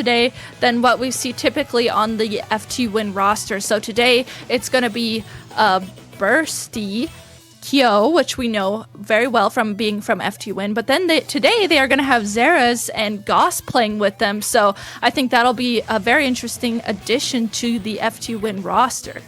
today than what we see typically on the FTWin roster. So today it's going to be Bursty, Kyo, which we know very well from being from FTWin, but then today they are going to have Zeras and Goss playing with them, so I think that'll be a very interesting addition to the FTWin roster.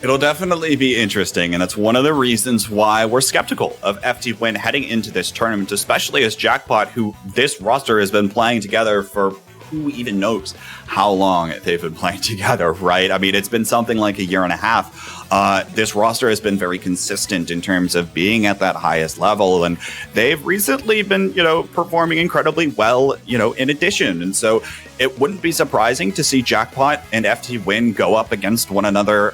It'll definitely be interesting, and it's one of the reasons why we're skeptical of FTWin heading into this tournament, especially as Jackpot, who this roster has been playing together for who even knows how long they've been playing together, right? I mean, it's been something like a year and a half. This roster has been very consistent in terms of being at that highest level, and they've recently been, performing incredibly well, in addition. And so it wouldn't be surprising to see Jackpot and FTWin go up against one another,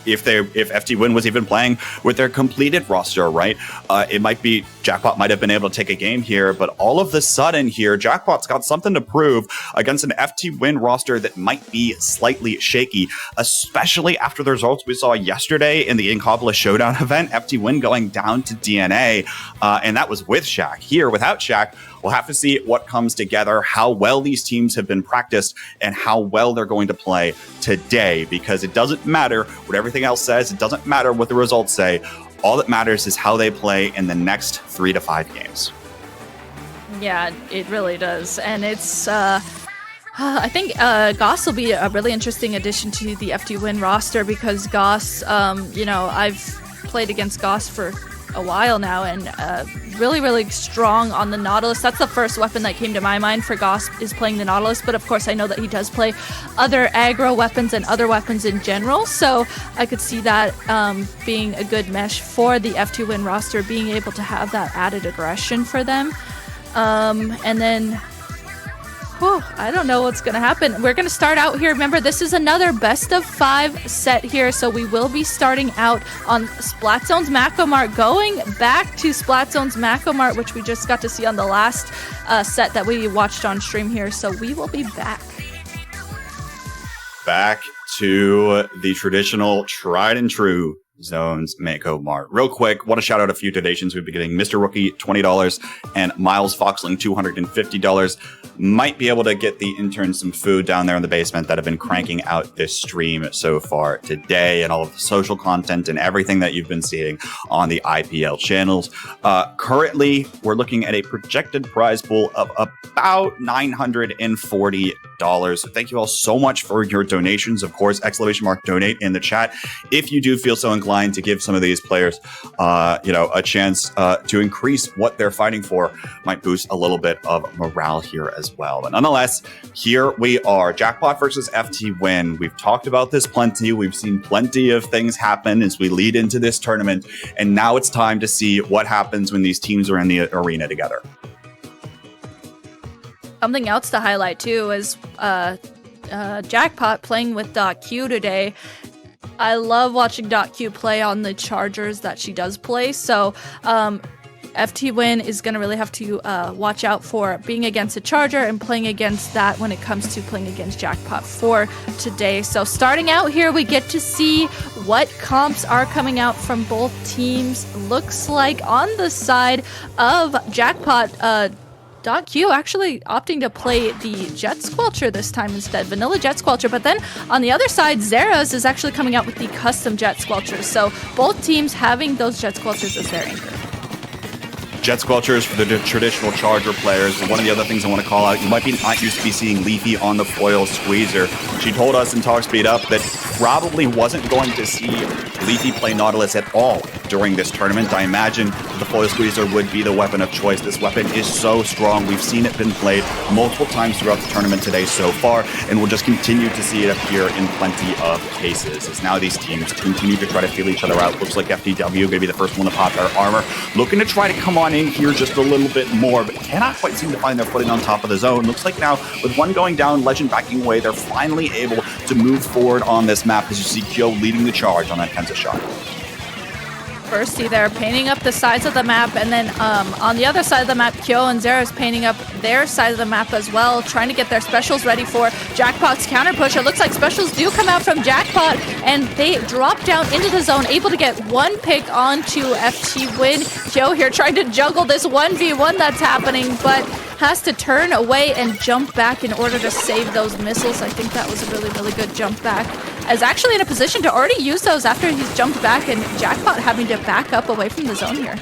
if FTWin was even playing with their completed roster, right? It might be Jackpot might have been able to take a game here, but all of the sudden here, Jackpot's got something to prove against an FTWin roster that might be slightly shaky, especially after the results we saw yesterday in the Inkfarer Showdown event, FTWin going down to DNA, and that was with Shaq. Here, without Shaq, we'll have to see what comes together, how well these teams have been practiced, and how well they're going to play today, because it doesn't matter what everything else says. It doesn't matter what the results say. All that matters is how they play in the next 3 to 5 games. Yeah, it really does. And it's, I think Goss will be a really interesting addition to the FTWin roster, because Goss, I've played against Goss for a while now, and really strong on the Nautilus. That's the first weapon that came to my mind for Goss, is playing the Nautilus, but of course I know that he does play other aggro weapons and other weapons in general, so I could see that being a good mesh for the FTWin roster, being able to have that added aggression for them. And then I don't know what's going to happen. We're going to start out here. Remember, this is another best of 5 set here, so we will be starting out on Splatzone's Macomart, going back to Splatzone's Macomart, which we just got to see on the last set that we watched on stream here, so we will be back. Back to the traditional tried and true Zones Macomart. Real quick, want to shout out a few donations we've been getting. Mr. Rookie, $20, and Miles Foxling, $250. Might be able to get the interns some food down there in the basement that have been cranking out this stream so far today, and all of the social content and everything that you've been seeing on the IPL channels. Currently, we're looking at a projected prize pool of about $940. So thank you all so much for your donations. Of course, !donate in the chat if you do feel so inclined to give some of these players, a chance to increase what they're fighting for. Might boost a little bit of morale here as well. But nonetheless, here we are, Jackpot versus FTWin. We've talked about this plenty. We've seen plenty of things happen as we lead into this tournament, and now it's time to see what happens when these teams are in the arena together. Something else to highlight too is Jackpot playing with .Q today. I love watching .Q play on the chargers that she does play, so FTWin is going to really have to watch out for being against a charger and playing against that when it comes to playing against Jackpot for today. So starting out here, we get to see what comps are coming out from both teams. Looks like on the side of Jackpot, .Q actually opting to play the Jet Squelcher this time instead, vanilla Jet Squelcher, but then on the other side, Zeras is actually coming out with the custom Jet Squelchers, so both teams having those Jet Squelchers as their anchor. Jet Squelchers for the traditional charger players. But one of the other things I want to call out, you might be not used to be seeing Leafy on the foil squeezer. She told us in Talk Speed Up that probably wasn't going to see Leafy play Nautilus at all during this tournament. I imagine the foil squeezer would be the weapon of choice. This weapon is so strong. We've seen it been played multiple times throughout the tournament today so far, and we'll just continue to see it appear in plenty of cases as now these teams continue to try to feel each other out. Looks like FTW going to be the first one to pop their armor, looking to try to come on in here just a little bit more, but cannot quite seem to find their footing on top of the zone. Looks like now, with one going down, Legend backing away, they're finally able to move forward on this map as you see Kyo leading the charge on that Tensa shot. Bursty there painting up the sides of the map, and then on the other side of the map, Kyo and Zera is painting up their side of the map as well, trying to get their specials ready for Jackpot's counter push. It looks like specials do come out from Jackpot, and they drop down into the zone, able to get one pick onto FTWin. Kyo here trying to juggle this 1v1 that's happening, but has to turn away and jump back in order to save those missiles. I think that was a really, really good jump back. Is actually in a position to already use those after he's jumped back, and Jackpot having to back up away from the zone here.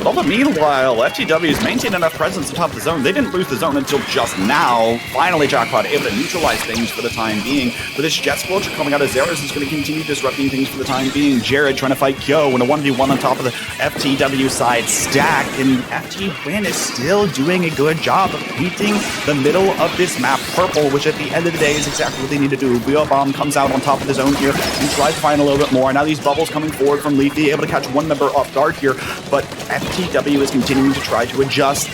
Well, but meanwhile, FTW's maintained enough presence on top of the zone. They didn't lose the zone until just now. Finally, Jackpot able to neutralize things for the time being. But this Jet Squelcher coming out of Zeros is going to continue disrupting things for the time being. Jared trying to fight Kyo in a 1v1 on top of the FTW side stack. And FTWin is still doing a good job of painting the middle of this map purple, which at the end of the day is exactly what they need to do. Wheel Bomb comes out on top of the zone here and tries to find a little bit more. Now these bubbles coming forward from Leafy, able to catch one member off guard here. But FTW is continuing to try to adjust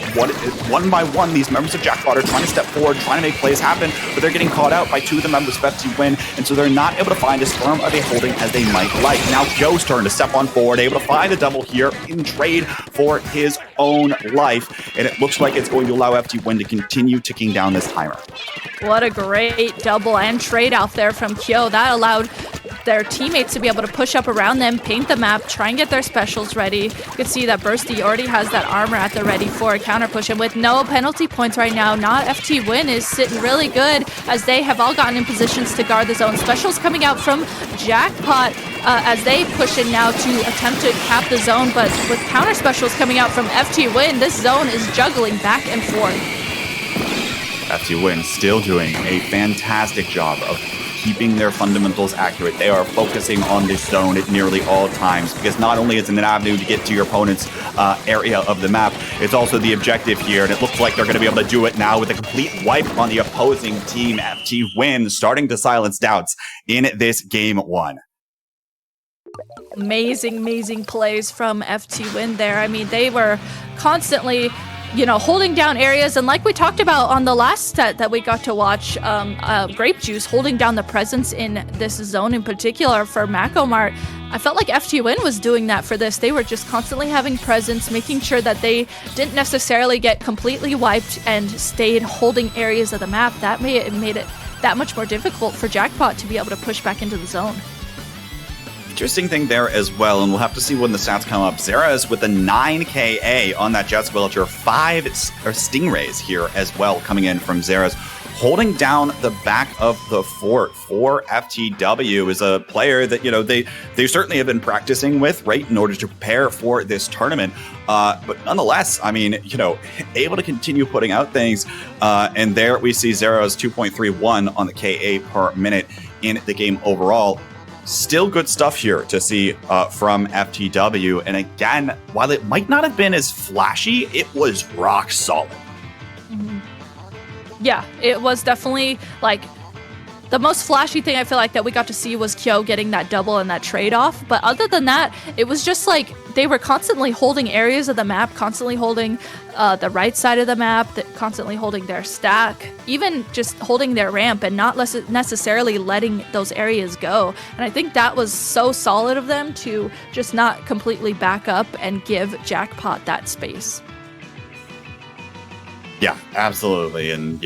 one by one. These members of Jackpot are trying to step forward, trying to make plays happen, but they're getting caught out by two of the members of FTWin, and so they're not able to find as firm of a holding as they might like. Now Kyo's turn to step on forward, able to find a double here in trade for his own life, and it looks like it's going to allow FTWin to continue ticking down this timer. What a great double and trade out there from Kyo. That allowed their teammates to be able to push up around them, paint the map, try and get their specials ready. You can see that Bursty already has that armor at the ready for a counter push, and with no penalty points right now, not FTWin is sitting really good as they have all gotten in positions to guard the zone. Specials coming out from Jackpot as they push in now to attempt to cap the zone, but with counter specials coming out from FTWin, this zone is juggling back and forth. FTWin still doing a fantastic job of keeping their fundamentals accurate. They are focusing on this zone at nearly all times, because not only is it an avenue to get to your opponent's area of the map, it's also the objective here, and it looks like they're going to be able to do it now with a complete wipe on the opposing team. FTWin starting to silence doubts in this game one. Amazing plays from FTWin there. I mean, they were constantly holding down areas, and like we talked about on the last set that we got to watch, Grape Juice holding down the presence in this zone in particular for Macomart. I felt like FTWin was doing that for this. They were just constantly having presence, making sure that they didn't necessarily get completely wiped and stayed holding areas of the map. That made it that much more difficult for Jackpot to be able to push back into the zone. Interesting thing there as well, and we'll have to see when the stats come up. Zera's with a 9 KA on that Jet Squelcher, 5 Stingrays here as well coming in from Zera's. Holding down the back of the fort for FTW is a player that, they certainly have been practicing with, right, in order to prepare for this tournament. But nonetheless, I mean, able to continue putting out things. And there we see Zera's 2.31 on the KA per minute in the game overall. Still good stuff here to see from FTW. And again, while it might not have been as flashy, it was rock solid. Mm-hmm. Yeah, it was definitely like the most flashy thing I feel like that we got to see was Kyo getting that double and that trade off. But other than that, it was just like they were constantly holding areas of the map, constantly holding the right side of the map, constantly holding their stack, even just holding their ramp and not necessarily letting those areas go. And I think that was so solid of them to just not completely back up and give Jackpot that space. Yeah, absolutely. And,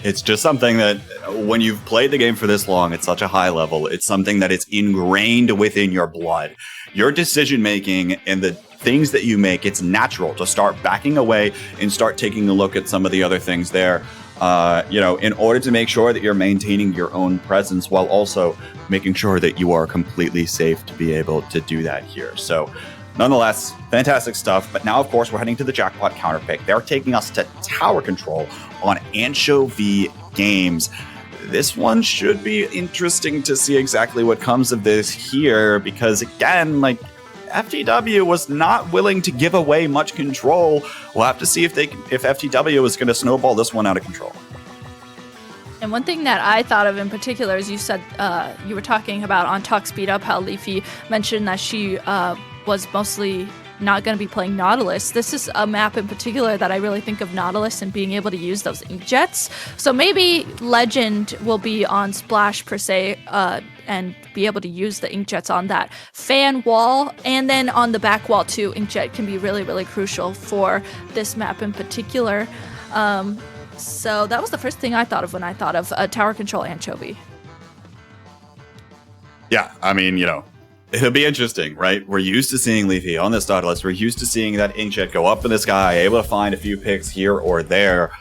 it's just something that when you've played the game for this long at such a high level, it's something that it's ingrained within your blood. Your decision making and the things that you make, it's natural to start backing away and start taking a look at some of the other things there, in order to make sure that you're maintaining your own presence while also making sure that you are completely safe to be able to do that here. So, nonetheless, fantastic stuff. But now, of course, we're heading to the Jackpot counterpick. They're taking us to tower control on Anchovy Games. This one should be interesting to see exactly what comes of this here, because again, FTW was not willing to give away much control. We'll have to see if FTW is going to snowball this one out of control. And one thing that I thought of in particular is you said you were talking about on Talk Speed Up how Leafy mentioned that she was mostly not going to be playing Nautilus. This is a map in particular that I really think of Nautilus and being able to use those inkjets. So maybe Legend will be on Splash per se and be able to use the inkjets on that fan wall. And then on the back wall too, inkjet can be really, really crucial for this map in particular. So that was the first thing I thought of when I thought of tower control Anchovy. Yeah, I mean, It'll be interesting, right? We're used to seeing Leafy on this Nautilus. We're used to seeing that inkjet go up in the sky, able to find a few picks here or there.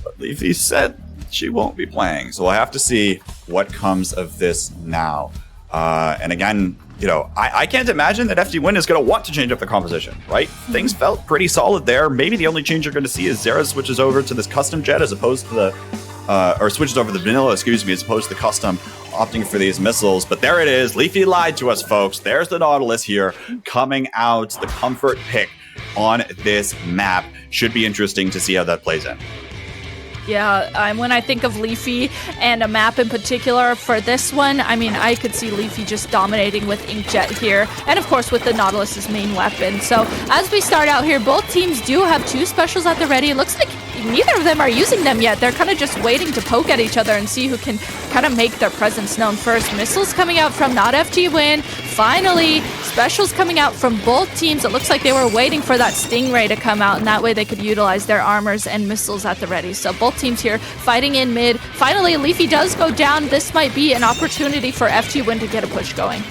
But Leafy said she won't be playing, so we'll have to see what comes of this now. And again, you know, I can't imagine that FTWin is going to want to change up the composition, right? Things felt pretty solid there. Maybe the only change you're going to see is Zera switches over to this custom jet as opposed to the, or switches over to the vanilla, excuse me, as opposed to the custom, opting for these missiles. But there it is. Leafy lied to us, folks. There's the Nautilus here coming out, the comfort pick on this map. Should be interesting to see how that plays in. Yeah, when I think of Leafy and a map in particular for this one, I mean, I could see Leafy just dominating with Inkjet here, and of course with the Nautilus's main weapon. So as we start out here, both teams do have two specials at the ready. It looks like neither of them are using them yet. They're kind of just waiting to poke at each other and see who can kind of make their presence known first. Missiles coming out from not FTWin. Finally, specials coming out from both teams. It looks like they were waiting for that Stingray to come out, and that way they could utilize their armors and missiles at the ready. So both teams here fighting in mid. Finally, Leafy does go down. This might be an opportunity for FTWin to get a push going.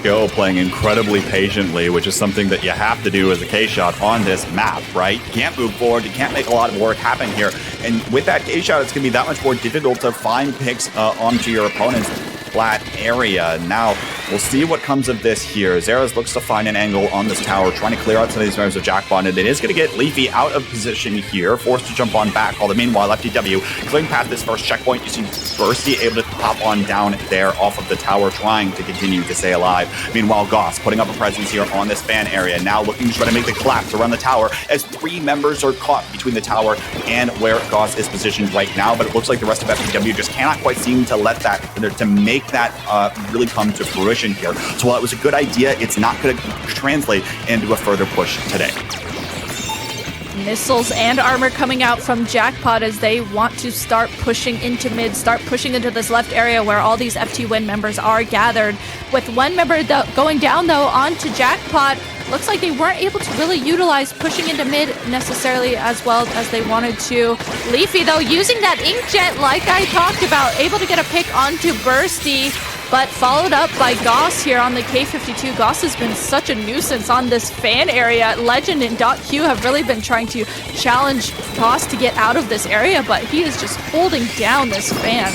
Go playing incredibly patiently, which is something that you have to do as a K-shot on this map, right? You can't move forward, you can't make a lot of work happen here. And with that K-shot, it's going to be that much more difficult to find picks onto your opponent's flat area. Now, we'll see what comes of this here. Zeras looks to find an angle on this tower, trying to clear out some of these members of Jackpot, and it is going to get Leafy out of position here, forced to jump on back. Although meanwhile, FTW clearing past this first checkpoint. You see Bursty able to pop on down there off of the tower, trying to continue to stay alive. Meanwhile, Goss putting up a presence here on this fan area, now looking to try to make the collapse around the tower as three members are caught between the tower and where Goss is positioned right now. But it looks like the rest of FTW just cannot quite seem to let that, to make that really come to fruition here. So while it was a good idea, it's not going to translate into a further push today. Missiles and armor coming out from Jackpot as they want to start pushing into mid, start pushing into this left area where all these FTWin members are gathered. With one member going down, though, onto Jackpot, looks like they weren't able to really utilize pushing into mid necessarily as well as they wanted to. Leafy, though, using that Inkjet like I talked about, able to get a pick onto Bursty, but followed up by Goss here on the K52. Goss has been such a nuisance on this fan area. Legend and .Q have really been trying to challenge Goss to get out of this area, but he is just holding down this fan.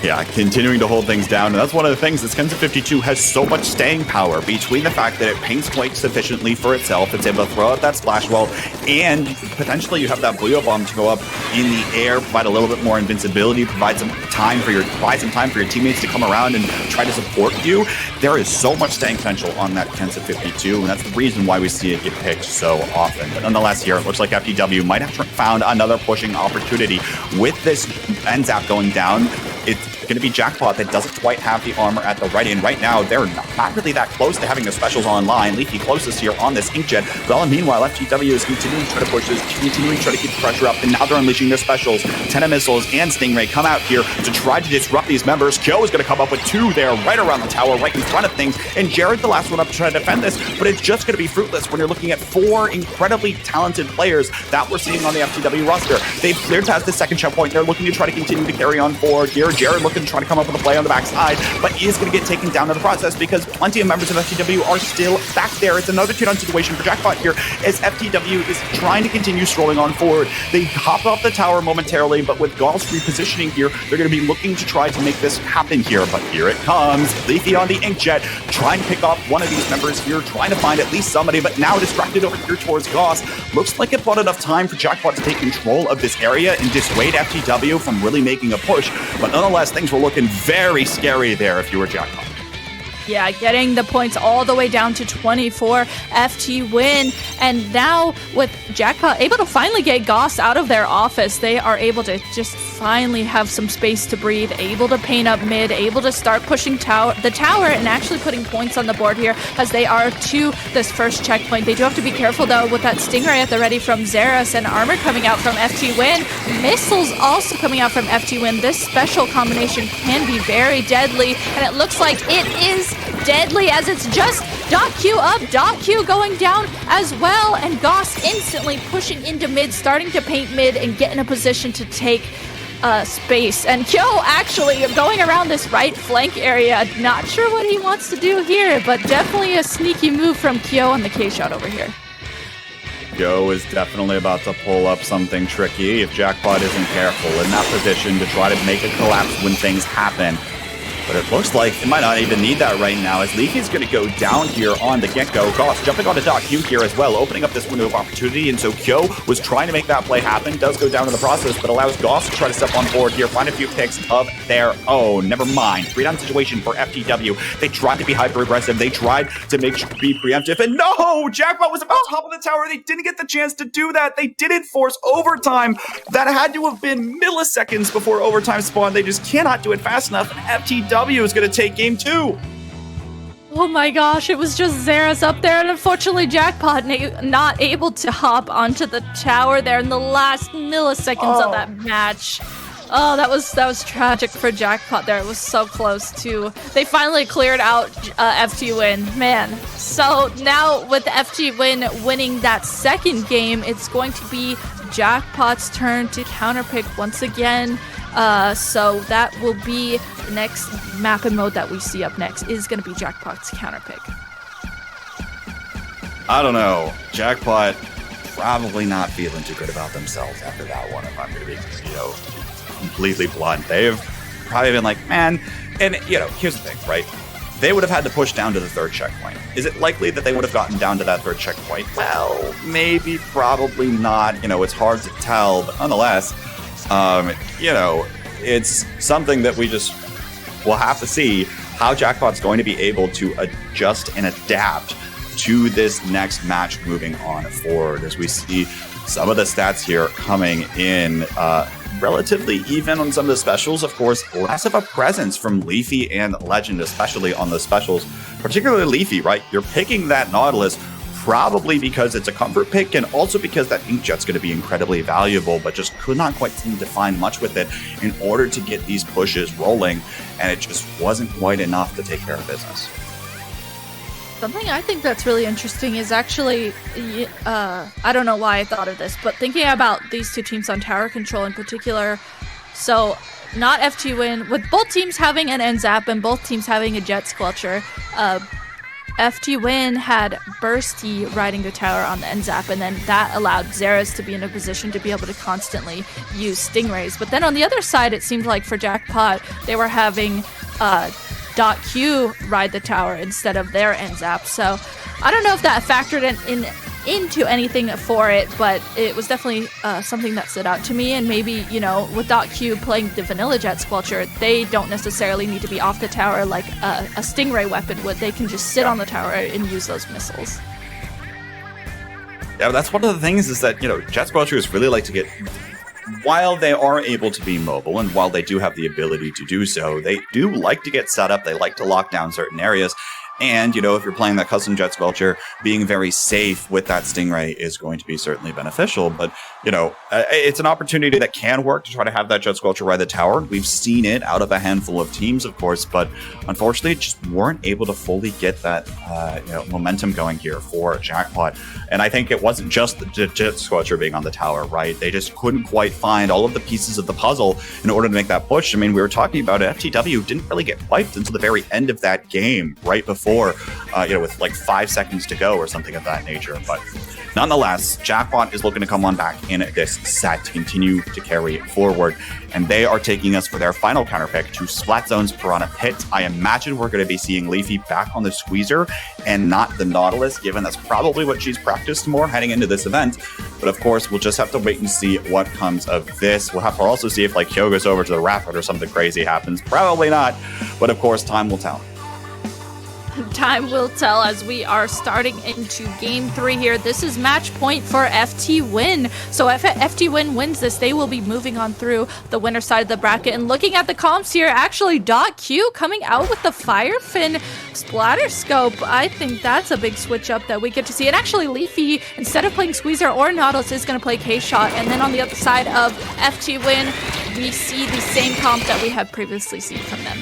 Yeah, continuing to hold things down, and that's one of the things. This Kensa 52 has so much staying power between the fact that it paints quite sufficiently for itself, it's able to throw out that splash wall, and potentially you have that Booyah Bomb to go up in the air, provide a little bit more invincibility, provide some time for your teammates to come around and try to support you. There is so much staying potential on that Kensa 52, and that's the reason why we see it get picked so often. But nonetheless, here it looks like FTW might have found another pushing opportunity with this NZAP going down. It's going to be Jackpot that doesn't quite have the armor at the ready, and right now they're not really that close to having their specials online. Leafy closest here on this Inkjet. Well, meanwhile, FTW is continuing to try to push this, continuing to try to keep the pressure up, and now they're unleashing their specials. Tenna Missiles and Stingray come out here to try to disrupt these members. Kyo is going to come up with two there right around the tower, right in front of things, and Jared the last one up to try to defend this, but it's just going to be fruitless when you're looking at four incredibly talented players that we're seeing on the FTW roster. They've cleared past the second checkpoint. They're looking to try to continue to carry on forward here. Jared looking to try to come up with a play on the backside, but he is going to get taken down in the process because plenty of members of FTW are still back there. It's another 2-down situation for Jackpot here as FTW is trying to continue strolling on forward. They hop off the tower momentarily, but with Gauls repositioning here, they're going to be looking to try to make this happen here. But here it comes. Leafy on the Inkjet, trying to pick off one of these members here, trying to find at least somebody, but now distracted over here towards Goss. Looks like it bought enough time for Jackpot to take control of this area and dissuade FTW from really making a push. But nonetheless, things were looking very scary there if you were Jackpot. Yeah, getting the points all the way down to 24 FTWin. And now with Jackpot able to finally get Goss out of their office, they are able to just finally have some space to breathe, able to paint up mid, able to start pushing the tower and actually putting points on the board here as they are to this first checkpoint. They do have to be careful though with that Stingray at the ready from Zeras and armor coming out from FTWin. Missiles also coming out from FTWin. This special combination can be very deadly, and it looks like it is deadly as it's just .Q up, .Q going down as well, and Goss instantly pushing into mid, starting to paint mid and get in a position to take space. And Kyo actually going around this right flank area. Not sure what he wants to do here, but definitely a sneaky move from Kyo on the K-shot over here. Kyo is definitely about to pull up something tricky if Jackpot isn't careful in that position to try to make a collapse when things happen. But it looks like it might not even need that right now, as Leafy's going to go down here on the get-go. Goss jumping onto .Q here as well, opening up this window of opportunity, and so Kyo was trying to make that play happen, does go down in the process, but allows Goss to try to step on board here, find a few picks of their own. Never mind. 3-down situation for FTW. They tried to be hyper-aggressive, they tried to be preemptive, and no! Jackpot was about to hop on the tower, they didn't get the chance to do that, they didn't force overtime. That had to have been milliseconds before overtime spawned, they just cannot do it fast enough, and FTW is going to take game 2. Oh my gosh, it was just Xera's up there, and unfortunately Jackpot not able to hop onto the tower there in the last milliseconds of that match. Oh, that was tragic for Jackpot there. It was so close too. They finally cleared out FTWin. Man, so now with FTWin winning that second game, it's going to be Jackpot's turn to counterpick once again. So that will be the next map and mode that we see up next is going to be Jackpot's counterpick. I don't know. Jackpot probably not feeling too good about themselves after that one, if I'm going to be, completely blunt. They've probably been like, man, and, here's the thing, right? They would have had to push down to the third checkpoint. Is it likely that they would have gotten down to that third checkpoint? Well, maybe, probably not. It's hard to tell, but nonetheless, it's something that we'll have to see how Jackpot's going to be able to adjust and adapt to this next match moving on forward, as we see some of the stats here coming in relatively even on some of the specials. Of course, less of a presence from Leafy and Legend, especially on the specials, particularly Leafy, right? You're picking that Nautilus probably because it's a comfort pick, and also because that Inkjet's going to be incredibly valuable, but just could not quite seem to find much with it in order to get these pushes rolling, and it just wasn't quite enough to take care of business. Something I think that's really interesting is actually, I don't know why I thought of this, but thinking about these two teams on tower control in particular, so not FTWin, with both teams having an NZAP and both teams having a Jet Squelcher, FTWin had Bursty riding the tower on the NZAP, and then that allowed Xera's to be in a position to be able to constantly use Stingrays. But then on the other side, it seemed like for Jackpot, they were having .Q ride the tower instead of their NZAP. So I don't know if that factored into anything for it, but it was definitely something that stood out to me. And maybe, with .Q playing the vanilla Jet Squelcher, they don't necessarily need to be off the tower like a Stingray weapon would. They can just sit on the tower and use those missiles. Yeah, that's one of the things is that, Jet Squelchers really like to get, while they are able to be mobile and while they do have the ability to do so, they do like to get set up. They like to lock down certain areas. And, if you're playing that custom Jet Squelcher, being very safe with that Stingray is going to be certainly beneficial. But, it's an opportunity that can work to try to have that Jet Squelcher ride the tower. We've seen it out of a handful of teams, of course, but unfortunately just weren't able to fully get that, momentum going here for Jackpot. And I think it wasn't just the Jet Squelcher being on the tower, right? They just couldn't quite find all of the pieces of the puzzle in order to make that push. I mean, we were talking about it. FTW didn't really get wiped until the very end of that game, right before, with like 5 seconds to go or something of that nature. But nonetheless, Jackpot is looking to come on back in this set to continue to carry it forward. And they are taking us for their final counterpick to Splat Zone's Piranha Pit. I imagine we're going to be seeing Leafy back on the Squeezer and not the Nautilus, given that's probably what she's practiced more heading into this event. But of course, we'll just have to wait and see what comes of this. We'll have to also see if Kyo goes over to the Rapid or something crazy happens. Probably not. But of course, time will tell. Time will tell as we are starting into game 3 here. This is match point for FTWin. So if FTWin wins this, they will be moving on through the winner side of the bracket. And looking at the comps here, actually .Q coming out with the Firefin Splatter Scope. I think that's a big switch up that we get to see. And actually Leafy, instead of playing Squeezer or Nautilus, is going to play K-Shot. And then on the other side of FTWin, we see the same comp that we have previously seen from them.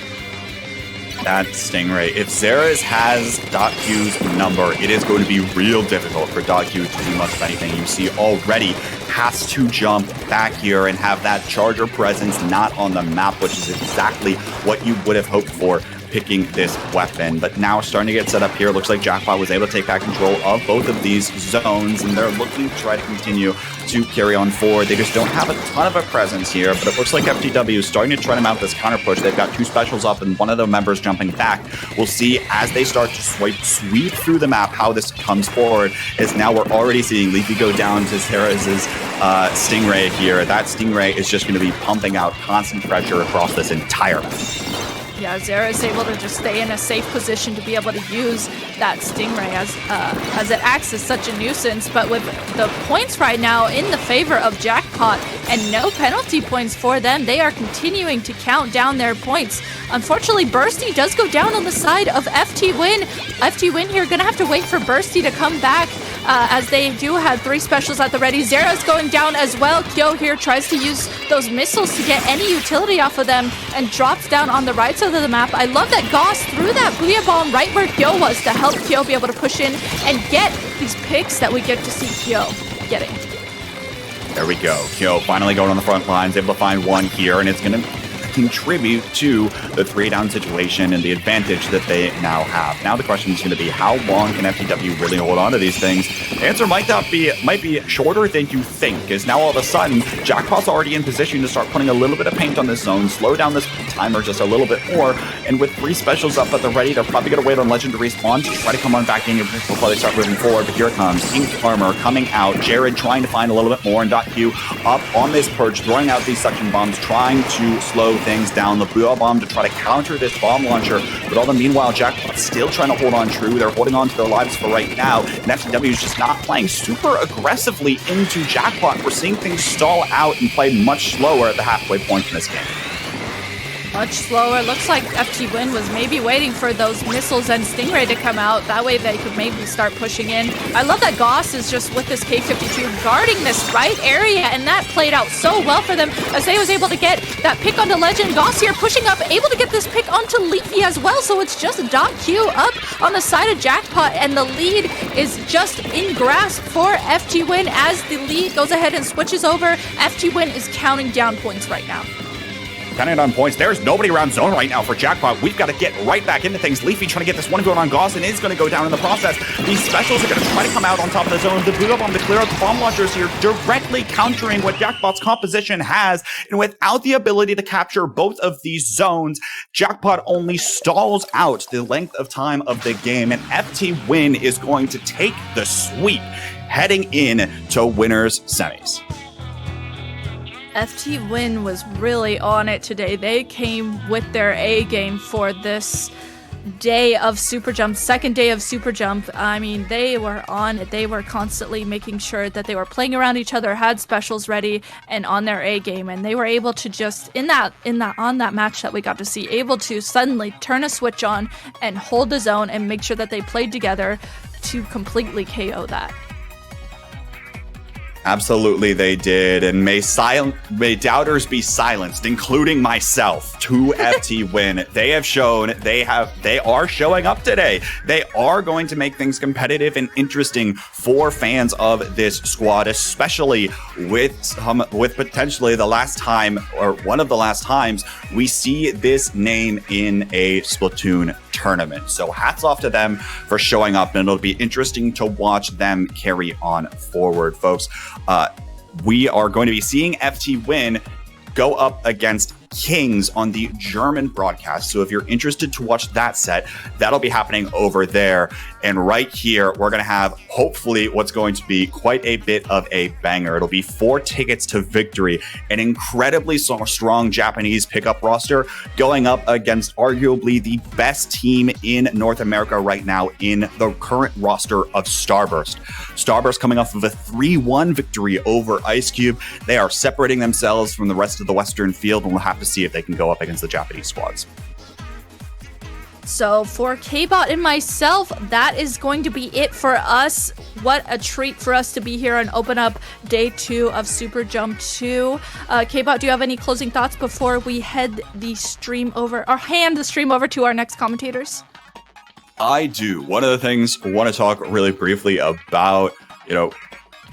That Stingray. If Zeres has .Q's number, it is going to be real difficult for .Q to do much of anything. You see already has to jump back here and have that charger presence not on the map, which is exactly what you would have hoped for picking this weapon. But now starting to get set up here. Looks like Jackpot was able to take back control of both of these zones, and they're looking to try to continue to carry on forward. They just don't have a ton of a presence here, but it looks like FTW is starting to try to mount this counter push. They've got two specials up and one of the members jumping back. We'll see as they start to sweep through the map how this comes forward, as now we're already seeing Leafy go down to Terraz's Stingray here. That Stingray is just going to be pumping out constant pressure across this entire map. Yeah, Zera is able to just stay in a safe position to be able to use that Stingray as it acts as such a nuisance. But with the points right now in the favor of Jackpot and no penalty points for them, they are continuing to count down their points. Unfortunately, Bursty does go down on the side of FTWin. FTWin here going to have to wait for Bursty to come back as they do have three specials at the ready. Zera's going down as well. Kyo here tries to use those missiles to get any utility off of them and drops down on the right side of the map. I love that Goss threw that Booyah Bomb right where Kyo was to help Kyo be able to push in and get these picks that we get to see Kyo getting. There we go. Kyo finally going on the front lines, able to find one here, and it's going to contribute to the 3-down situation and the advantage that they now have. Now the question is going to be, how long can FTW really hold on to these things? The answer might be shorter than you think, because now all of a sudden Jackpot's already in position to start putting a little bit of paint on this zone, slow down this timer just a little bit more, and with 3 specials up at the ready, they're probably going to wait on Legend to respawn to try to come on back in before they start moving forward. But here it comes, Ink Armor coming out, Jared trying to find a little bit more, and .Q up on this perch, throwing out these suction bombs, trying to slow things down. The Booyah Bomb to try to counter this bomb launcher, but all the meanwhile, Jackpot's still trying to hold on true. They're holding on to their lives for right now, and FTW is just not playing super aggressively into Jackpot. We're seeing things stall out and play much slower at the halfway point in this game. Much slower. Looks like FTWin was maybe waiting for those missiles and Stingray to come out. That way they could maybe start pushing in. I love that Goss is just with this K-52 guarding this right area, and that played out so well for them as they was able to get that pick onto Legend. Goss here pushing up, able to get this pick onto Leafy as well, so it's just .Q up on the side of Jackpot, and the lead is just in grasp for FTWin as the lead goes ahead and switches over. FTWin is counting down points right now. Counting on points. There's nobody around zone right now for Jackpot. We've got to get right back into things. Leafy trying to get this one going on Goss, and is going to go down in the process. These specials are going to try to come out on top of the zone. The Booyah Bomb to clear out the bomb launchers here, directly countering what Jackpot's composition has. And without the ability to capture both of these zones, Jackpot only stalls out the length of time of the game, and FTWin is going to take the sweep heading in to winners semis. FTWin was really on it today. They came with their A game for this day of SuperJump, second day of SuperJump. I mean, they were on it. They were constantly making sure that they were playing around each other, had specials ready, and on their A game. And they were able to just on that match that we got to see, able to suddenly turn a switch on and hold the zone and make sure that they played together to completely KO that. Absolutely, they did, and may doubters be silenced, including myself. To FTWin, they have shown they are showing up today. They are going to make things competitive and interesting for fans of this squad, especially with potentially the last time or one of the last times we see this name in a Splatoon tournament. So hats off to them for showing up, and it'll be interesting to watch them carry on forward, folks. We are going to be seeing FTWin go up against Kings on the German broadcast. So if you're interested to watch that set, that'll be happening over there. And right here, we're going to have hopefully what's going to be quite a bit of a banger. It'll be 4 tickets to victory, an incredibly strong Japanese pickup roster going up against arguably the best team in North America right now in the current roster of Starburst. Starburst coming off of a 3-1 victory over Ice Cube. They are separating themselves from the rest of the Western field, and we'll have to see if they can go up against the Japanese squads. So for Kbot and myself, that is going to be it for us. What a treat for us to be here and open up day 2 of SuperJump 2. Kbot, do you have any closing thoughts before we hand the stream over to our next commentators? I do. One of the things I want to talk really briefly about,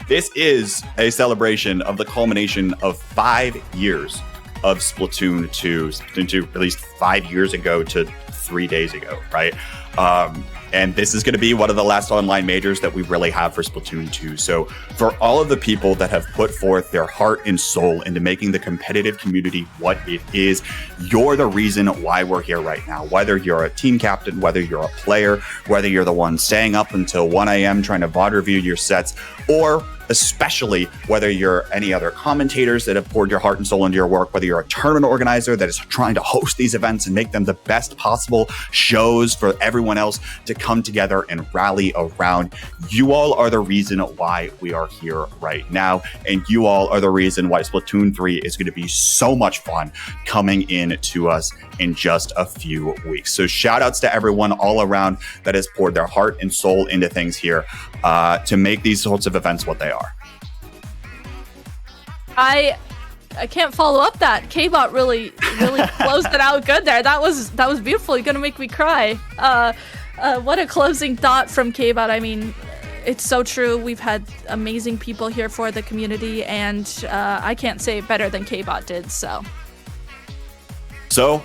this is a celebration of the culmination of 5 years of Splatoon 2. Splatoon 2 released 5 years ago to 3 days ago, right? And this is going to be one of the last online majors that we really have for Splatoon 2. So for all of the people that have put forth their heart and soul into making the competitive community what it is, you're the reason why we're here right now. Whether you're a team captain, whether you're a player, whether you're the one staying up until 1 a.m. trying to VOD review your sets, or especially whether you're any other commentators that have poured your heart and soul into your work, whether you're a tournament organizer that is trying to host these events and make them the best possible shows for everyone else to come together and rally around. You all are the reason why we are here right now, and you all are the reason why Splatoon 3 is going to be so much fun coming in to us in just a few weeks. So shout outs to everyone all around that has poured their heart and soul into things here to make these sorts of events what they are. I can't follow up that. Kbot really closed it out good there. That was beautiful. You're gonna make me cry. What a closing thought from Kbot. I mean, it's so true. We've had amazing people here for the community, and I can't say it better than Kbot did. So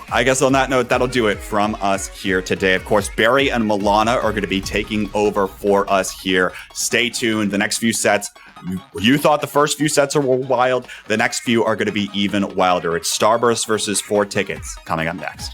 I guess on that note, that'll do it from us here today. Of course, Barry and Milana are going to be taking over for us here. Stay tuned. The next few sets, you thought the first few sets were wild. The next few are going to be even wilder. It's Starburst versus 4 Tickets coming up next.